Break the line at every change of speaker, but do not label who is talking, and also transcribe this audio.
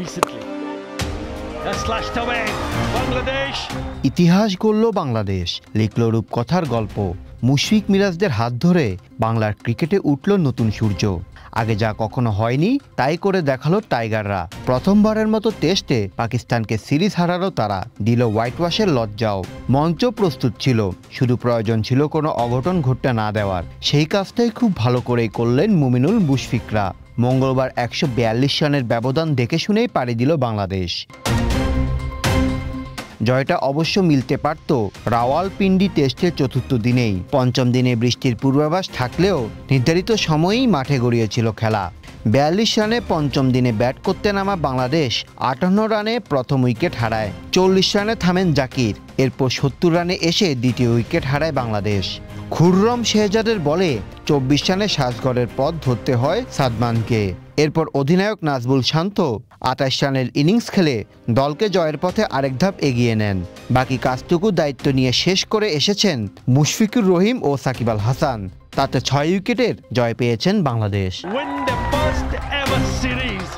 recently. That's slashed away. Bangladesh.
ইতিহাস গড়ল বাংলাদেশ, লিখল রূপকথার গল্প। মুশফিক মিরাজদের হাত ধরে বাংলার ক্রিকেটে উঠল নতুন সূর্য। আগে যা কখনো হয়নি তাই করে দেখালো টাইগাররা। প্রথমবারের মতো টেস্টে পাকিস্তানকে সিরিজ হারালো তারা, দিল হোয়াইট ওয়াশের লজ্জাও। মঞ্চ প্রস্তুত ছিল, শুধু প্রয়োজন ছিল কোনো অঘটন ঘটতে না দেওয়ার। সেই কাজটাই খুব ভালো করেই করলেন মুমিনুল মুশফিকরা। মঙ্গলবার 142 রানের ব্যবধান দেখে শুনেই পাড়ি দিল বাংলাদেশ। জয়টা অবশ্য মিলতে পারত রাওয়ালপিন্ডি টেস্টের চতুর্থ দিনেই। পঞ্চম দিনে বৃষ্টির পূর্বাভাস থাকলেও নির্ধারিত সময়েই মাঠে গড়িয়েছিল খেলা। 42 রানে পঞ্চম দিনে ব্যাট করতে নামা বাংলাদেশ 58 রানে প্রথম উইকেট হারায়। 40 রানে থামেন জাকির, এরপর 70 রানে এসে দ্বিতীয় উইকেট হারায় বাংলাদেশ। খুররম শেহজাদের বলে 24 রানে সাজঘরের পথ ধরতে হয় সাদমানকে। এরপর অধিনায়ক নাজবুল শান্ত 28 রানের ইনিংস খেলে দলকে জয়ের পথে আরেক ধাপ এগিয়ে নেন। বাকি কাজটুকু দায়িত্ব নিয়ে শেষ করে এসেছেন মুশফিকুর রহিম ও সাকিব আল হাসান। তাতে 6 উইকেটের জয় পেয়েছেন Bangladesh.
Win the first ever series.